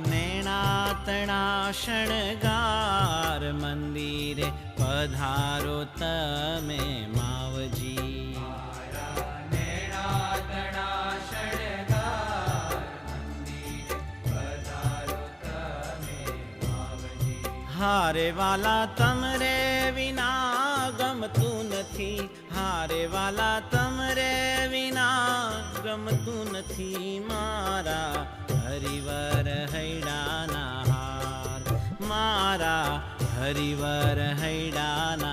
નેણાતણા શણગાર મંદિરે પધારો તમે માવજી. નેણાતણા શણગાર મંદિરે પધારો તમે માવજી. હારે વાલા તમરે વિના ગમતું નથી, હારે વાલા તમરે વિના ગમતું નથી. મારા હરિવર હૈડાના હાર, મારા હરિવર હૈડાના